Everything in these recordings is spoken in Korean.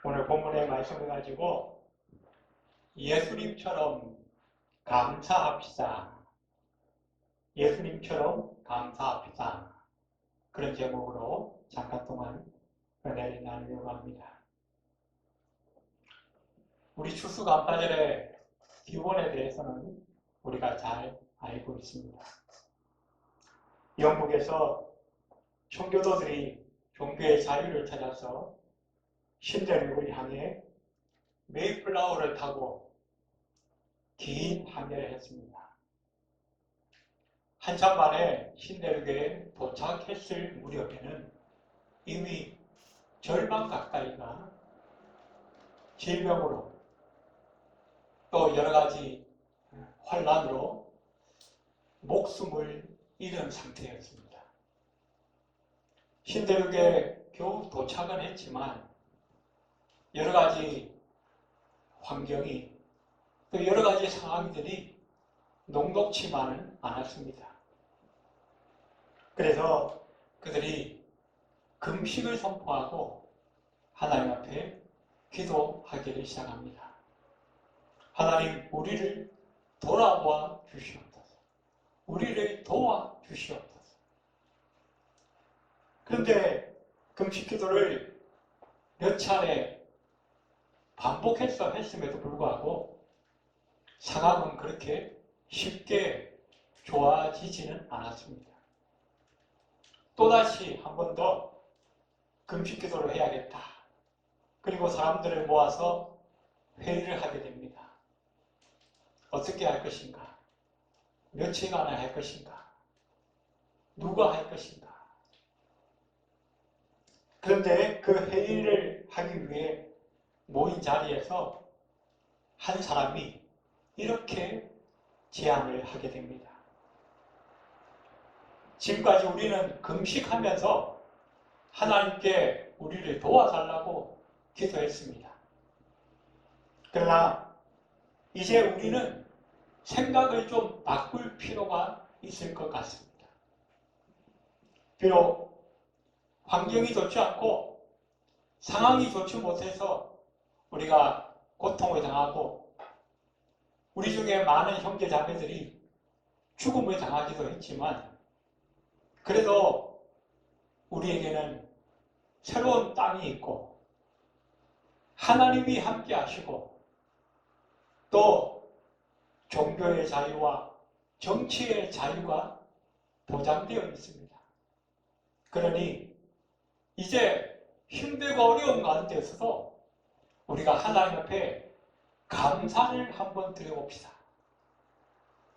오늘 본문의 말씀을 가지고 예수님처럼 감사합시다. 예수님처럼 감사합시다. 그런 제목으로 잠깐 동안 은혜를 나누려고 합니다. 우리 추수감사절의 기원에 대해서는 우리가 잘 알고 있습니다. 영국에서 청교도들이 종교의 자유를 찾아서 신대륙을 향해 메이플라워를 타고 긴 항해를 했습니다. 한참 만에 신대륙에 도착했을 무렵에는 이미 절반 가까이가 질병으로 또 여러 가지 환란으로 목숨을 잃은 상태였습니다. 신대륙에 겨우 도착은 했지만 여러 가지 환경이 또 여러 가지 상황들이 녹록치만은 않았습니다. 그래서 그들이 금식을 선포하고 하나님 앞에 기도하기를 시작합니다. 하나님, 우리를 돌아와 주시옵소서. 우리를 도와 주시옵소서. 그런데 금식 기도를 몇 차례 반복해서 했음에도 불구하고 상황은 그렇게 쉽게 좋아지지는 않았습니다. 또다시 한 번 더 금식 기도를 해야겠다. 그리고 사람들을 모아서 회의를 하게 됩니다. 어떻게 할 것인가? 며칠간을 할 것인가? 누가 할 것인가? 그런데 그 회의를 하기 위해 모인 자리에서 한 사람이 이렇게 제안을 하게 됩니다. 지금까지 우리는 금식하면서 하나님께 우리를 도와달라고 기도했습니다. 그러나 이제 우리는 생각을 좀 바꿀 필요가 있을 것 같습니다. 비록 환경이 좋지 않고 상황이 좋지 못해서 우리가 고통을 당하고 우리 중에 많은 형제 자매들이 죽음을 당하기도 했지만 그래도 우리에게는 새로운 땅이 있고 하나님이 함께 하시고 또 종교의 자유와 정치의 자유가 보장되어 있습니다. 그러니 이제 힘들고 어려운 가운데서도 우리가 하나님 앞에 감사를 한번 드려봅시다.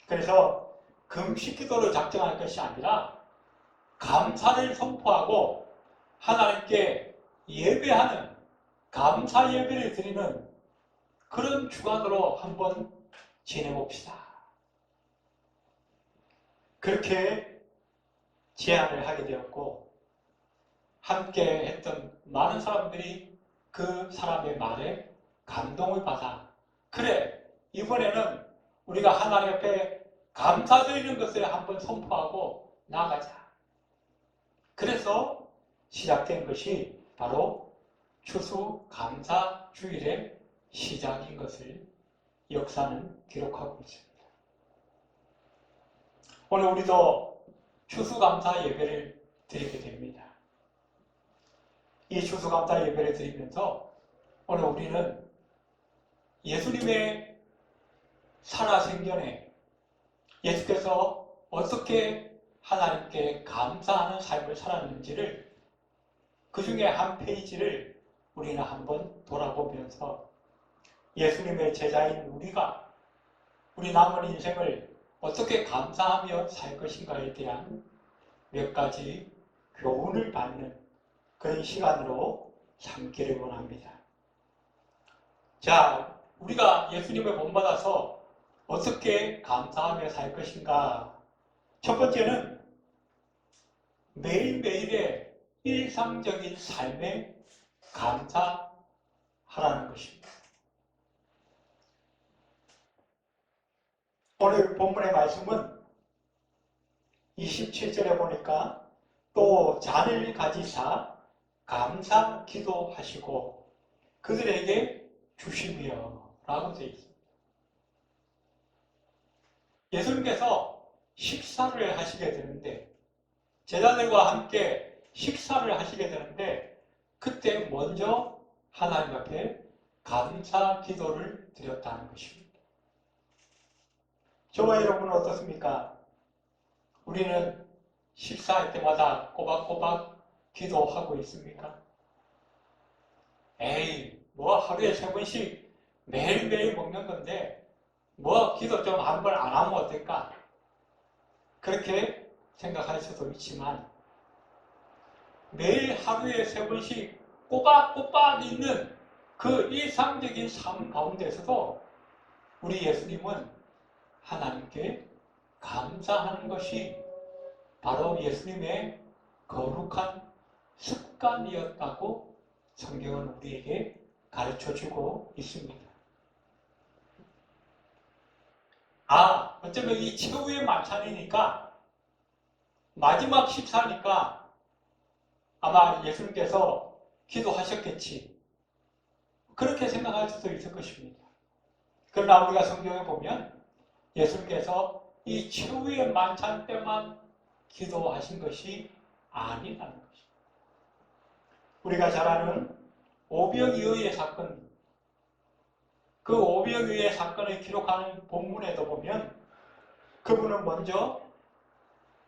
그래서 금식 기도를 작정할 것이 아니라 감사를 선포하고 하나님께 예배하는 감사 예배를 드리는 그런 주간으로 한번 지내봅시다. 그렇게 제안을 하게 되었고 함께 했던 많은 사람들이 그 사람의 말에 감동을 받아 그래, 이번에는 우리가 하나님 앞에 감사드리는 것을 한번 선포하고 나가자. 그래서 시작된 것이 바로 추수감사주일의 시작인 것을 역사는 기록하고 있습니다. 오늘 우리도 추수감사 예배를 드리게 됩니다. 이 추수감사 예배를 드리면서 오늘 우리는 예수님의 살아생전에 예수께서 어떻게 하나님께 감사하는 삶을 살았는지를 그 중에 한 페이지를 우리는 한번 돌아보면서 예수님의 제자인 우리가 우리 남은 인생을 어떻게 감사하며 살 것인가에 대한 몇 가지 교훈을 받는 그런 시간으로 삼기를 원합니다. 자, 우리가 예수님을 본받아서 어떻게 감사하며 살 것인가? 첫 번째는 매일매일의 일상적인 삶에 감사하라는 것입니다. 오늘 본문의 말씀은 27절에 보니까 또 잔을 가지사 감사 기도하시고 그들에게 주시며 라고 되어 있습니다. 예수님께서 식사를 하시게 되는데, 제자들과 함께 식사를 하시게 되는데, 그때 먼저 하나님 앞에 감사 기도를 드렸다는 것입니다. 저와 여러분은 어떻습니까? 우리는 식사할 때마다 꼬박꼬박 기도하고 있습니까? 에이, 뭐 하루에 3번씩 매일매일 먹는 건데 뭐 기도 좀 한 번 안 하면 어떨까? 그렇게 생각할 수도 있지만 매일 하루에 3번씩 꼬박꼬박 있는 그 일상적인 삶 가운데서도 우리 예수님은 하나님께 감사하는 것이 바로 예수님의 거룩한 습관이었다고 성경은 우리에게 가르쳐주고 있습니다. 어쩌면 이 최후의 만찬이니까 마지막 식사니까 아마 예수님께서 기도하셨겠지. 그렇게 생각할 수도 있을 것입니다. 그러나 우리가 성경에 보면 예수님께서 이 최후의 만찬 때만 기도하신 것이 아니라는 것입니다. 우리가 잘 아는 오병이어의 사건, 그 오병이어의 사건을 기록하는 본문에도 보면 그분은 먼저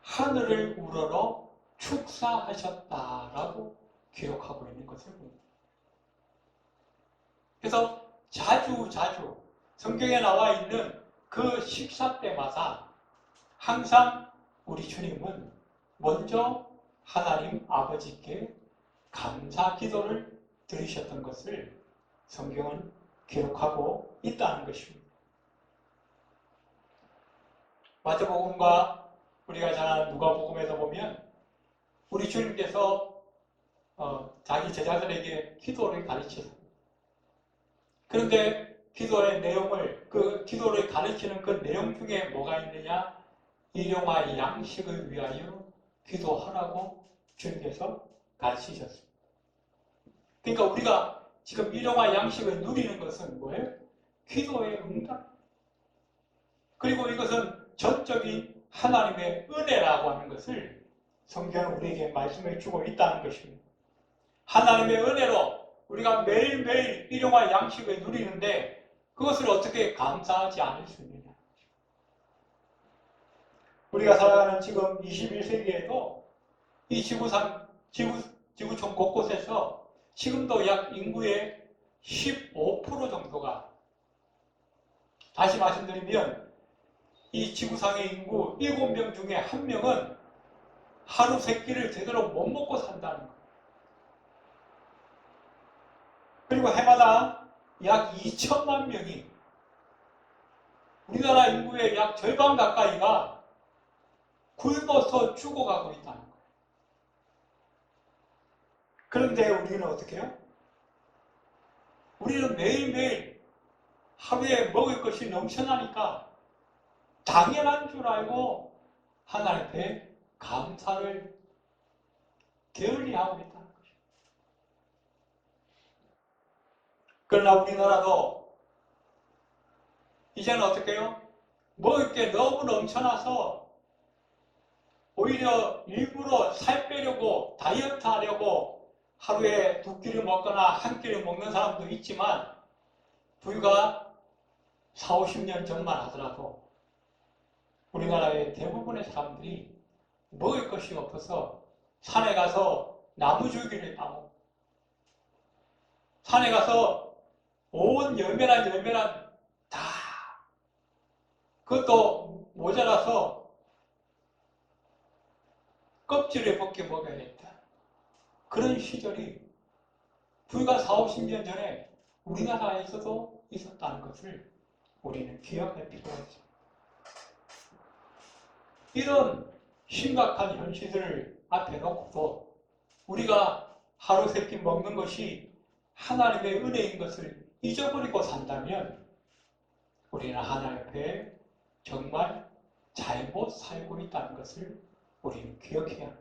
하늘을 우러러 축사하셨다라고 기록하고 있는 것을 봅니다. 그래서 자주 성경에 나와 있는 그 식사 때마다 항상 우리 주님은 먼저 하나님 아버지께 감사 기도를 드리셨던 것을 성경은 기록하고 있다는 것입니다. 마태복음과 우리가 잘 아는 누가복음에서 보면 우리 주님께서 자기 제자들에게 기도를 가르치셨습니다. 그런데 기도의 내용을, 그 기도를 가르치는 그 내용 중에 뭐가 있느냐? 일용할 양식을 위하여 기도하라고 주님께서 가르치셨습니다. 그러니까 우리가 지금 일용할 양식을 누리는 것은 뭐예요? 기도의 응답. 그리고 이것은 전적인 하나님의 은혜라고 하는 것을 성경은 우리에게 말씀해 주고 있다는 것입니다. 하나님의 은혜로 우리가 매일매일 일용할 양식을 누리는데 그것을 어떻게 감사하지 않을 수 있느냐. 우리가 살아가는 지금 21세기에도 이 지구촌 곳곳에서 지금도 약 인구의 15% 정도가, 다시 말씀드리면 이 지구상의 인구 7명 중에 1명은 하루 3끼를 제대로 못 먹고 산다는 거예요. 그리고 해마다 약 2천만 명이, 우리나라 인구의 약 절반 가까이가 굶어서 죽어가고 있다는 거예요. 그런데 우리는 어떻게 해요? 우리는 매일매일 하루에 먹을 것이 넘쳐나니까 당연한 줄 알고 하나님 앞에 감사를 게을리하고 있다는 거죠. 그러나 우리나라도 이제는 어떻게 해요? 먹을 게 너무 넘쳐나서 오히려 일부러 살 빼려고 다이어트 하려고 하루에 2끼를 먹거나 1끼를 먹는 사람도 있지만 불과 40, 50년 전만 하더라도 우리나라의 대부분의 사람들이 먹을 것이 없어서 산에 가서 나무줄기를 따고 산에 가서 온 열매란 다 그것도 모자라서 껍질을 벗겨 먹어야겠다. 그런 시절이 불과 40, 50년 전에 우리나라에서도 있었다는 것을 우리는 기억할 필요가 있습니다. 이런 심각한 현실을 앞에 놓고도 우리가 하루 3끼 먹는 것이 하나님의 은혜인 것을 잊어버리고 산다면 우리는 하나님 앞에 정말 잘못 살고 있다는 것을 우리는 기억해야 합니다.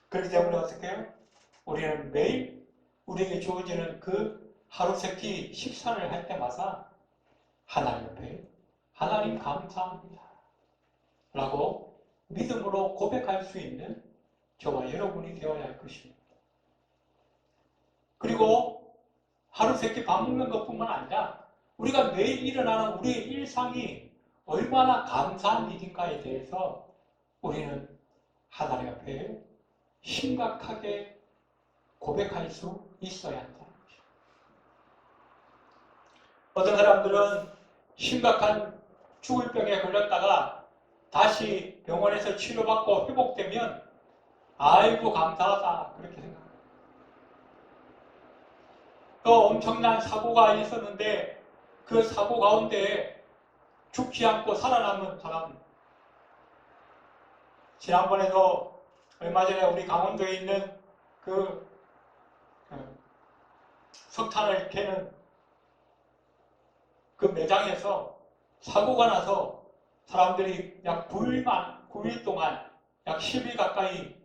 그렇기 때문에 어떻게 해요? 우리는 매일 우리에게 주어지는 그 하루 세끼 식사를 할 때마다 하나님 앞에 하나님 감사합니다 라고 믿음으로 고백할 수 있는 저와 여러분이 되어야 할 것입니다. 그리고 하루 세끼 밥 먹는 것뿐만 아니라 우리가 매일 일어나는 우리의 일상이 얼마나 감사한 일인가에 대해서 우리는 하나님 앞에 심각하게 고백할 수 있어야 한다는 것입니다. 어떤 사람들은 심각한 죽을 병에 걸렸다가 다시 병원에서 치료받고 회복되면 아이고 감사하다 그렇게 생각합니다. 또 엄청난 사고가 있었는데 그 사고 가운데 죽지 않고 살아남은 사람, 지난번에도 얼마 전에 우리 강원도에 있는 그 석탄을 캐는 그 매장에서 사고가 나서 사람들이 약 9일 동안 약 10일 가까이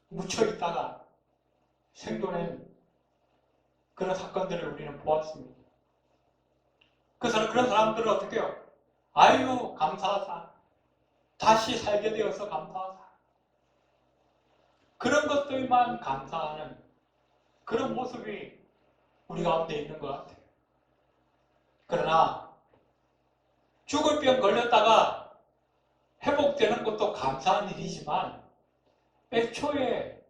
묻혀 있다가 생존한 그런 사건들을 우리는 보았습니다. 그래서 그런 사람들은 어떻게 해요? 아유 감사하다. 다시 살게 되어서 감사하다. 그런 것들만 감사하는 그런 모습이 우리 가운데 있는 것 같아요. 그러나 죽을 병 걸렸다가 회복되는 것도 감사한 일이지만 애초에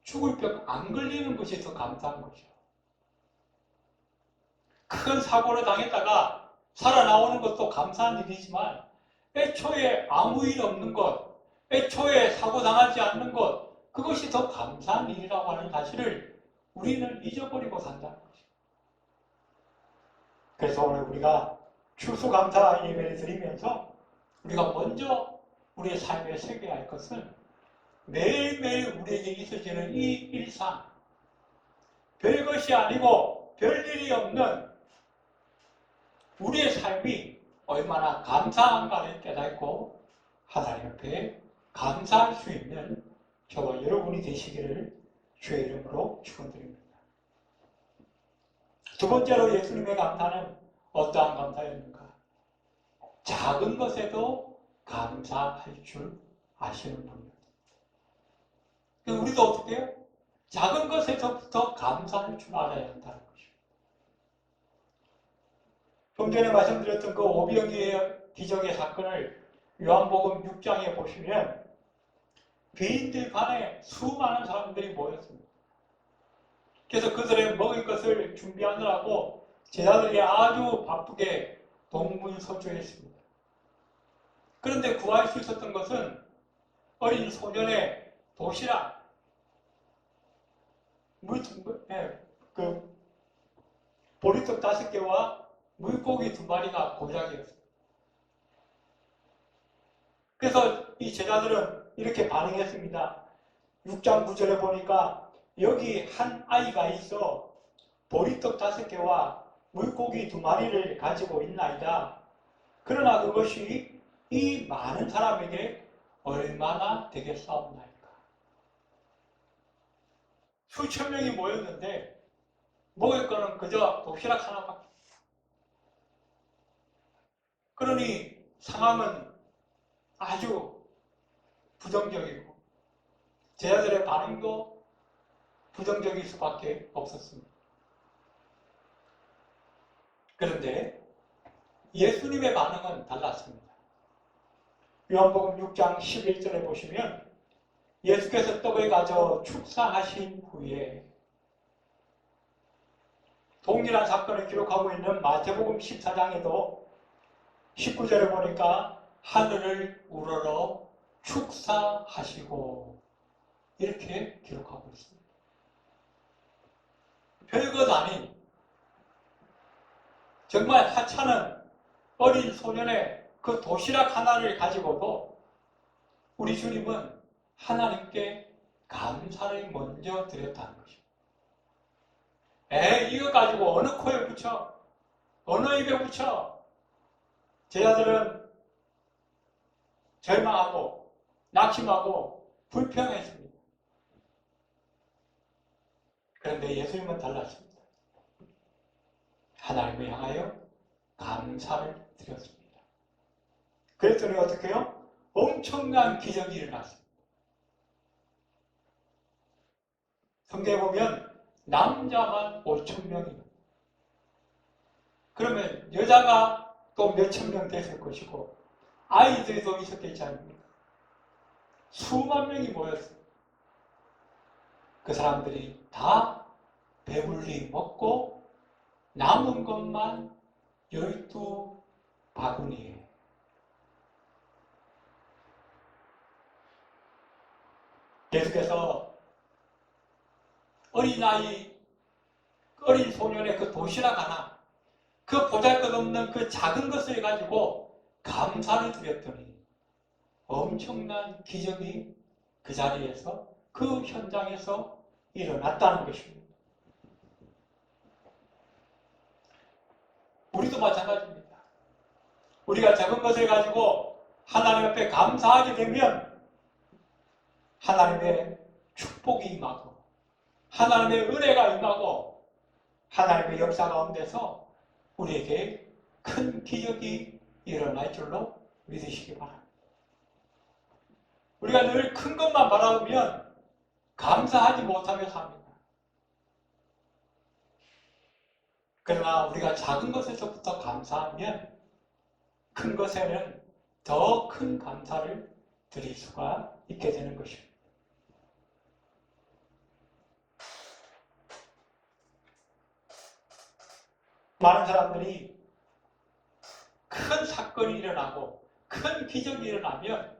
죽을 병 안 걸리는 것이 더 감사한 거죠. 큰 사고를 당했다가 살아나오는 것도 감사한 일이지만 애초에 아무 일 없는 것, 애초에 사고 당하지 않는 것, 그것이 더 감사한 일이라고 하는 사실을 우리는 잊어버리고 산다는 거죠. 그래서 오늘 우리가 추수감사 예배를 드리면서 우리가 먼저 우리의 삶에 새겨야 할 것은 매일매일 우리에게 있어지는 이 일상, 별것이 아니고 별일이 없는 우리의 삶이 얼마나 감사한가를 깨닫고 하나님 앞에 감사할 수 있는 저와 여러분이 되시기를 주의 이름으로 축원드립니다. 두 번째로 예수님의 감사는 어떠한 감사였는가? 작은 것에도 감사할 줄 아시는 분이었습니다. 우리도 어떻게 해요? 작은 것에서부터 감사할 줄 알아야 한다는 것입니다. 좀 전에 말씀드렸던 그 오병이의 기적의 사건을 요한복음 6장에 보시면 비인들간에 수많은 사람들이 모였습니다. 그래서 그들의 먹을 것을 준비하느라고 제자들이 아주 바쁘게 동분서주했습니다. 그런데 구할 수 있었던 것은 어린 소년의 도시락, 보리떡 5개와 물고기 2마리가 고작이었습니다. 그래서 이 제자들은 이렇게 반응했습니다. 6장 9절에 보니까 여기 한 아이가 있어 보리떡 5개와 물고기 2마리를 가지고 있나이다. 그러나 그것이 이 많은 사람에게 얼마나 되겠사옵나이까. 수천 명이 모였는데 먹을 거는 그저 도시락 하나밖에. 그러니 상황은 아주 부정적이고 제자들의 반응도 부정적일 수밖에 없었습니다. 그런데 예수님의 반응은 달랐습니다. 요한복음 6장 11절에 보시면 예수께서 떡을 가져 축사하신 후에 동일한 사건을 기록하고 있는 마태복음 14장에도 19절에 보니까 하늘을 우러러 축사하시고 이렇게 기록하고 있습니다. 별것 아닌 정말 하찮은 어린 소년의 그 도시락 하나를 가지고도 우리 주님은 하나님께 감사를 먼저 드렸다는 것입니다. 이거 가지고 어느 코에 붙여? 어느 입에 붙여? 제자들은 절망하고 낙심하고 불평했습니다. 그런데 예수님은 달랐습니다. 하나님을 향하여 감사를 드렸습니다. 그랬더니 어떻게 해요? 엄청난 기적이 일어났습니다. 성경에 보면 남자만 5,000명이에요. 그러면 여자가 또 몇천 명 됐을 것이고 아이들도 있었겠지 않습니까? 수만 명이 모였어요. 그 사람들이 다 배불리 먹고 남은 것만 12바구니에. 계속해서 어린 소년의 그 도시락 하나, 그 보잘것없는 그 작은 것을 가지고 감사를 드렸더니 엄청난 기적이 그 자리에서, 그 현장에서 일어났다는 것입니다. 우리도 마찬가지입니다. 우리가 작은 것을 가지고 하나님 앞에 감사하게 되면 하나님의 축복이 임하고 하나님의 은혜가 임하고 하나님의 역사 가운데서 우리에게 큰 기적이 일어날 줄로 믿으시기 바랍니다. 우리가 늘 큰 것만 바라보면 감사하지 못하며 삽니다. 그러나 우리가 작은 것에서부터 감사하면 큰 것에는 더 큰 감사를 드릴 수가 있게 되는 것입니다. 많은 사람들이 큰 사건이 일어나고 큰 기적이 일어나면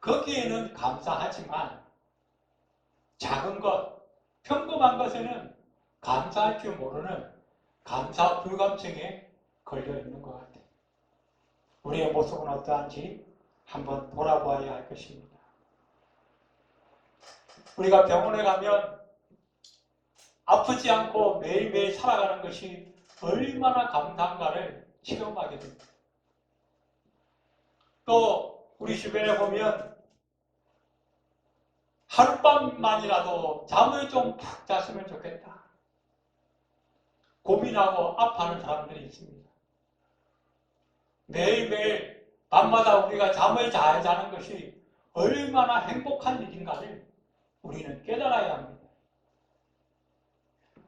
거기에는 감사하지만 작은 것, 평범한 것에는 감사할 줄 모르는 감사 불감증에 걸려 있는 것 같아요. 우리의 모습은 어떠한지 한번 돌아보아야 할 것입니다. 우리가 병원에 가면 아프지 않고 매일매일 살아가는 것이 얼마나 감사한가를 체험하게 됩니다. 또 우리 주변에 보면 하룻밤만이라도 잠을 좀 푹 잤으면 좋겠다, 고민하고 아파하는 사람들이 있습니다. 매일매일 밤마다 우리가 잠을 잘 자는 것이 얼마나 행복한 일인가를 우리는 깨달아야 합니다.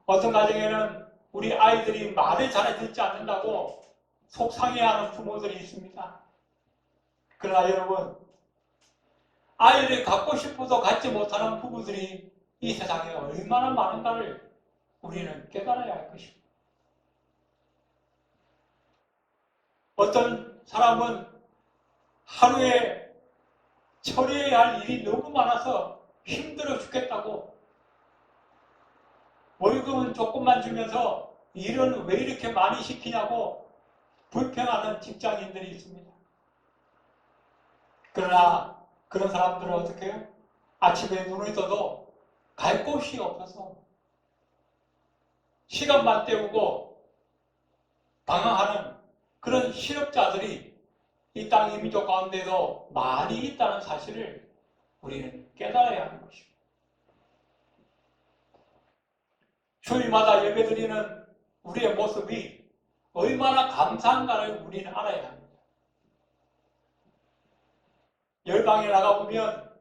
어떤 가정에는 우리 아이들이 말을 잘 듣지 않는다고 속상해하는 부모들이 있습니다. 그러나 여러분, 아이를 갖고 싶어도 갖지 못하는 부부들이 이 세상에 얼마나 많은가를 우리는 깨달아야 할 것입니다. 어떤 사람은 하루에 처리해야 할 일이 너무 많아서 힘들어 죽겠다고 월급은 조금만 주면서 일은 왜 이렇게 많이 시키냐고 불평하는 직장인들이 있습니다. 그러나 그런 사람들은 어떻게 해요? 아침에 눈을 떠도 갈 곳이 없어서 시간만 때우고 방황하는 그런 실업자들이 이 땅 이민족 가운데도 많이 있다는 사실을 우리는 깨달아야 하는 것입니다. 주일마다 예배드리는 우리의 모습이 얼마나 감사한가를 우리는 알아야 합니다. 열방에 나가보면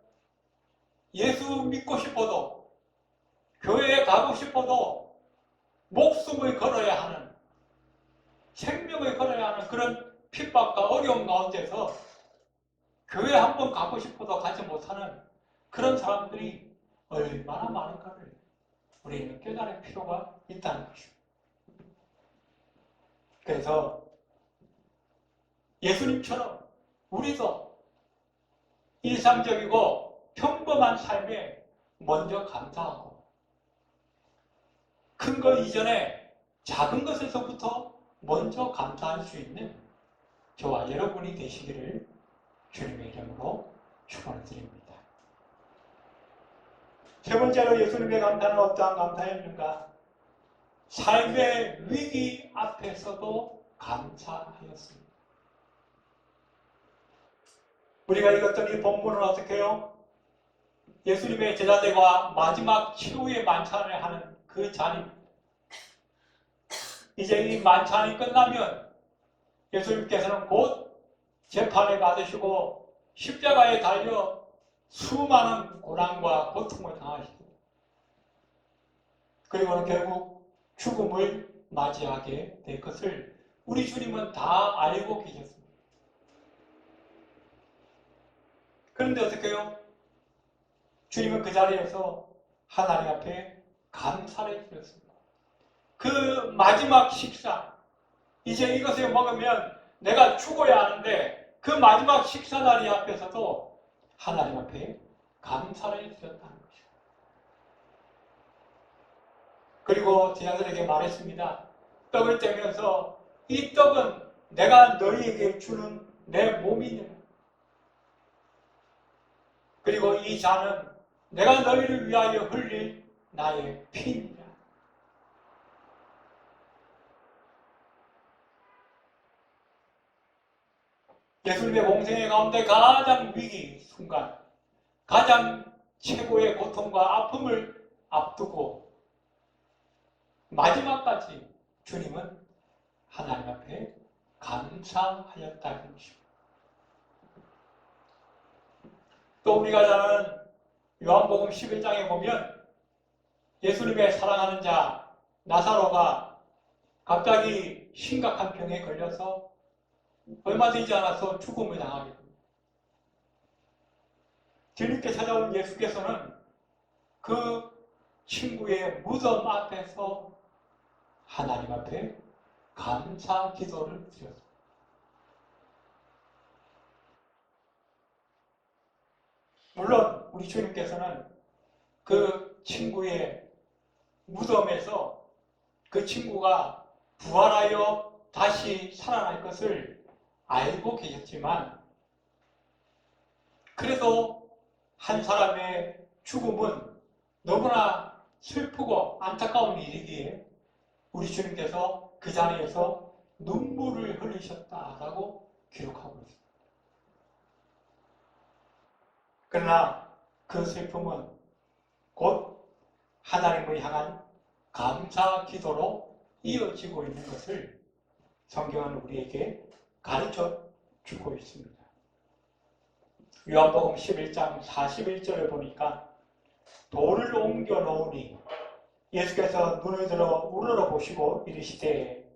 예수 믿고 싶어도, 교회에 가고 싶어도 목숨을 걸어야 하는, 생명을 걸어야 하는 그런 핍박과 어려움 가운데서 교회 한번 가고 싶어도 가지 못하는 그런 사람들이 얼마나 많은가를 우리는 깨달을 필요가 있다는 것입니다. 그래서 예수님처럼 우리도 일상적이고 평범한 삶에 먼저 감사하고 큰 것 이전에 작은 것에서부터 먼저 감사할 수 있는 저와 여러분이 되시기를 주님의 이름으로 축원드립니다. 세 번째로 예수님의 감사는 어떠한 감사였는가? 삶의 위기 앞에서도 감사하였습니다. 우리가 읽었던 이 본문은 어떻게 해요? 예수님의 제자들과 마지막 최후의 만찬을 하는 그 잔입니다. 이제 이 만찬이 끝나면 예수님께서는 곧 재판에 받으시고 십자가에 달려 수많은 고난과 고통을 당하시고 그리고는 결국 죽음을 맞이하게 될 것을 우리 주님은 다 알고 계셨습니다. 그런데 어떻게 해요? 주님은 그 자리에서 하나님 앞에 감사를 드렸습니다. 그 마지막 식사, 이제 이것을 먹으면 내가 죽어야 하는데 그 마지막 식사 자리 앞에서도 하나님 앞에 감사를 드렸다는 것이죠. 그리고 제자들에게 말했습니다. 떡을 떼면서 이 떡은 내가 너희에게 주는 내 몸이니라. 그리고 이 잔은 내가 너희를 위하여 흘릴 나의 피니라. 예수님의 공생의 가운데 가장 위기 순간, 가장 최고의 고통과 아픔을 앞두고 마지막까지 주님은 하나님 앞에 감사하였다는 것입니다. 또 우리가 잘 아는 요한복음 11장에 보면 예수님의 사랑하는 자 나사로가 갑자기 심각한 병에 걸려서 얼마 되지 않아서 죽음을 당하게 됩니다. 뒤늦게 찾아온 예수께서는 그 친구의 무덤 앞에서 하나님 앞에 감사 기도를 드렸습니다. 물론 우리 주님께서는 그 친구의 무덤에서 그 친구가 부활하여 다시 살아날 것을 알고 계셨지만 그래도 한 사람의 죽음은 너무나 슬프고 안타까운 일이기에 우리 주님께서 그 자리에서 눈물을 흘리셨다라고 기록하고 있습니다. 그러나 그 슬픔은 곧 하나님을 향한 감사 기도로 이어지고 있는 것을 성경은 우리에게 가르쳐 주고 있습니다. 요한복음 11장 41절을 보니까 돌을 옮겨 놓으니 예수께서 눈을 들어 우러러 보시고 이르시되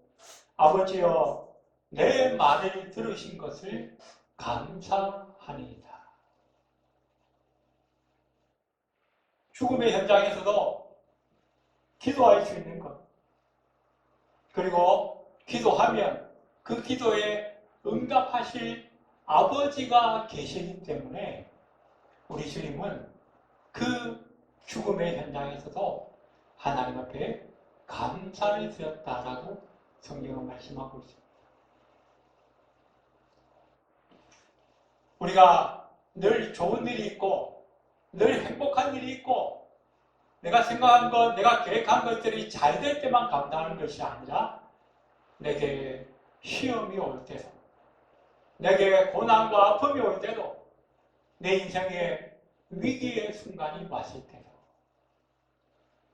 아버지여 내 말을 들으신 것을 감사하니이다. 죽음의 현장에서도 기도할 수 있는 것, 그리고 기도하면 그 기도에 응답하실 아버지가 계시기 때문에 우리 주님은 그 죽음의 현장에서도 하나님 앞에 감사를 드렸다라고 성경은 말씀하고 있습니다. 우리가 늘 좋은 일이 있고 늘 행복한 일이 있고 내가 생각한 것, 내가 계획한 것들이 잘 될 때만 감사하는 것이 아니라 내게 시험이 올 때도 내게 고난과 아픔이 올 때도 내 인생에 위기의 순간이 왔을 때도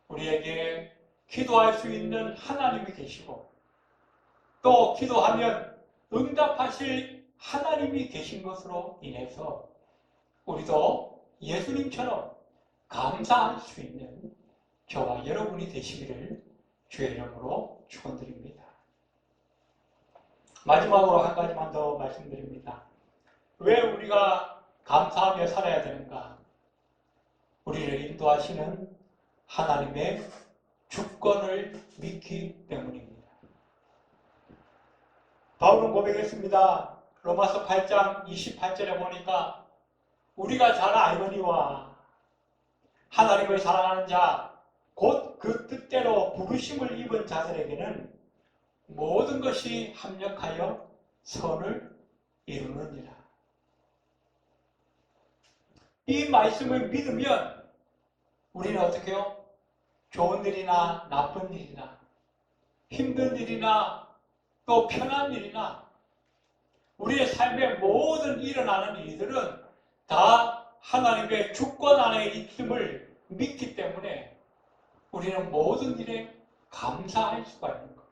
우리에게 기도할 수 있는 하나님이 계시고 또 기도하면 응답하실 하나님이 계신 것으로 인해서 우리도 예수님처럼 감사할 수 있는 저와 여러분이 되시기를 주의 이름으로 축원드립니다. 마지막으로 한 가지만 더 말씀드립니다. 왜 우리가 감사하며 살아야 되는가? 우리를 인도하시는 하나님의 주권을 믿기 때문입니다. 바울은 고백했습니다. 로마서 8장 28절에 보니까 우리가 잘 알거니와 하나님을 사랑하는 자 곧 그 뜻대로 부르심을 입은 자들에게는 모든 것이 합력하여 선을 이루느니라. 이 말씀을 믿으면 우리는 어떻게 해요? 좋은 일이나 나쁜 일이나 힘든 일이나 또 편한 일이나 우리의 삶에 모든 일어나는 일들은 다 하나님의 주권 안에 있음을 믿기 때문에 우리는 모든 일에 감사할 수가 있는 거예요.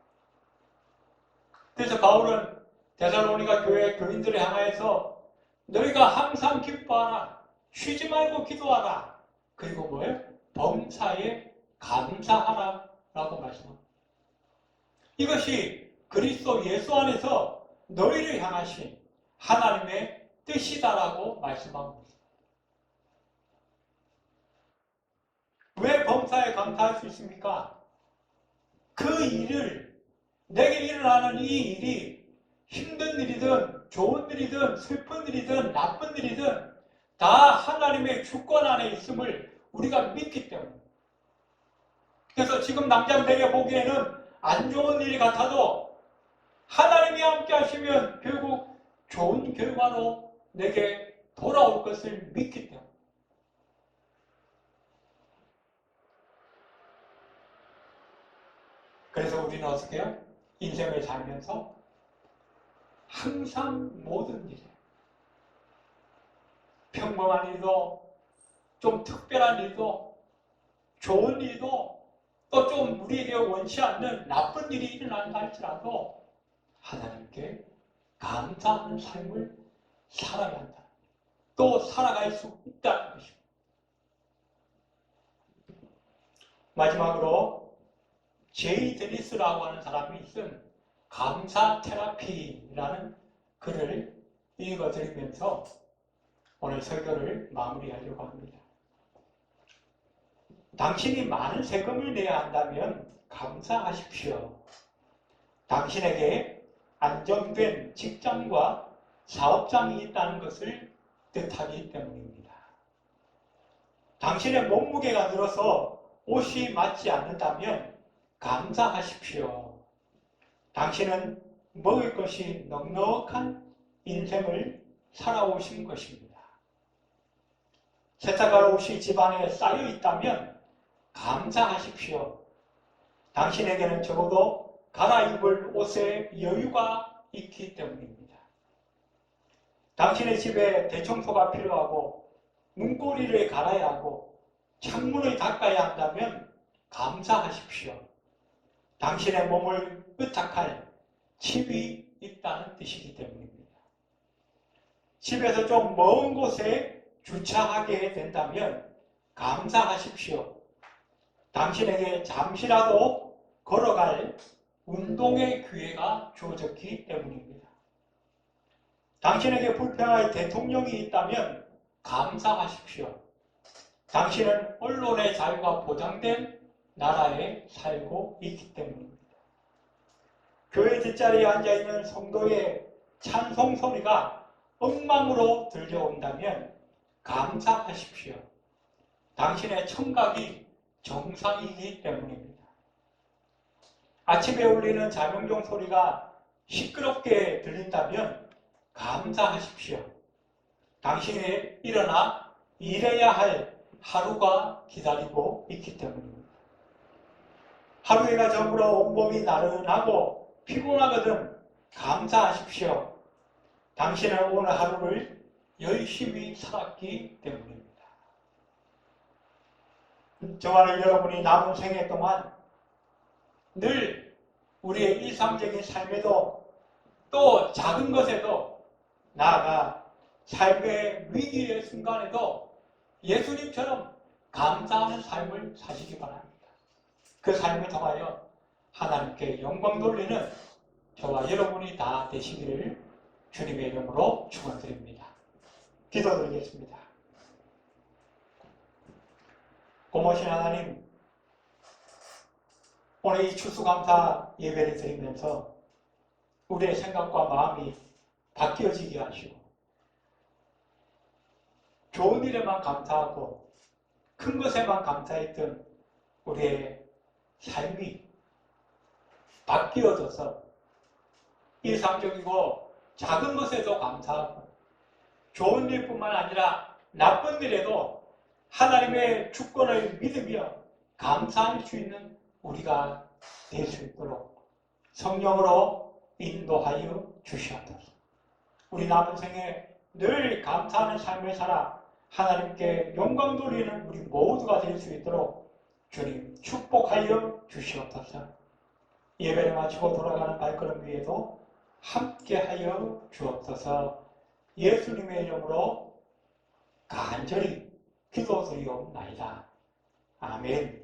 그래서 바울은 데살로니가 교회 교인들을 향하여서 너희가 항상 기뻐하라. 쉬지 말고 기도하라. 그리고 뭐예요? 범사에 감사하라 라고 말씀합니다. 이것이 그리스도 예수 안에서 너희를 향하신 하나님의 뜻이다라고 말씀합니다. 왜 범사에 감사할 수 있습니까? 그 일을, 내게 일어나는 이 일이 힘든 일이든 좋은 일이든 슬픈 일이든 나쁜 일이든 다 하나님의 주권 안에 있음을 우리가 믿기 때문에. 그래서 지금 당장 내게 보기에는 안 좋은 일이 같아도 하나님이 함께 하시면 결국 좋은 결과로 내게 돌아올 것을 믿기 때문에. 그래서 우리는 어떻게 해요? 인생을 살면서 항상 모든 일에 평범한 일도 좀 특별한 일도 좋은 일도 또 좀 우리에게 원치 않는 나쁜 일이 일어난다 할지라도 하나님께 감사하는 삶을 살아야 한다. 또 살아갈 수 있다는 것입니다. 마지막으로 제이 데니스라고 하는 사람이 쓴 감사 테라피라는 글을 읽어드리면서 오늘 설교를 마무리하려고 합니다. 당신이 많은 세금을 내야 한다면 감사하십시오. 당신에게 안정된 직장과 사업장이 있다는 것을 뜻하기 때문입니다. 당신의 몸무게가 늘어서 옷이 맞지 않는다면 감사하십시오. 당신은 먹을 것이 넉넉한 인생을 살아오신 것입니다. 세탁할 옷이 집안에 쌓여 있다면 감사하십시오. 당신에게는 적어도 갈아입을 옷에 여유가 있기 때문입니다. 당신의 집에 대청소가 필요하고 문고리를 갈아야 하고 창문을 닦아야 한다면 감사하십시오. 당신의 몸을 의탁할 집이 있다는 뜻이기 때문입니다. 집에서 좀 먼 곳에 주차하게 된다면 감사하십시오. 당신에게 잠시라도 걸어갈 운동의 기회가 주어졌기 때문입니다. 당신에게 불평할 대통령이 있다면 감사하십시오. 당신은 언론의 자유가 보장된 나라에 살고 있기 때문입니다. 교회 뒷자리에 앉아있는 성도의 찬송 소리가 엉망으로 들려온다면 감사하십시오. 당신의 청각이 정상이기 때문입니다. 아침에 울리는 자명종 소리가 시끄럽게 들린다면 감사하십시오. 당신이 일어나 일해야 할 하루가 기다리고 있기 때문입니다. 하루해가 저물어 온몸이 나른하고 피곤하거든 감사하십시오. 당신은 오늘 하루를 열심히 살았기 때문입니다. 저와는 여러분이 남은 생애 동안 늘 우리의 일상적인 삶에도 또 작은 것에도 나아가 삶의 위기의 순간에도 예수님처럼 감사하는 삶을 사시기 바랍니다. 그 삶을 통하여 하나님께 영광 돌리는 저와 여러분이 다 되시기를 주님의 이름으로 축원드립니다. 기도드리겠습니다. 고마우신 하나님, 오늘 이 추수감사 예배를 드리면서 우리의 생각과 마음이 바뀌어지게 하시고 좋은 일에만 감사하고 큰 것에만 감사했던 우리의 삶이 바뀌어져서 일상적이고 작은 것에도 감사하고 좋은 일뿐만 아니라 나쁜 일에도 하나님의 주권을 믿으며 감사할 수 있는 우리가 될 수 있도록 성령으로 인도하여 주시옵소서. 우리 남은 생에 늘 감사하는 삶을 살아 하나님께 영광 돌리는 우리 모두가 될 수 있도록 주님 축복하여 주시옵소서. 예배를 마치고 돌아가는 발걸음 위에도 함께하여 주옵소서. 예수님의 이름으로 간절히 기도드리옵나이다. 아멘.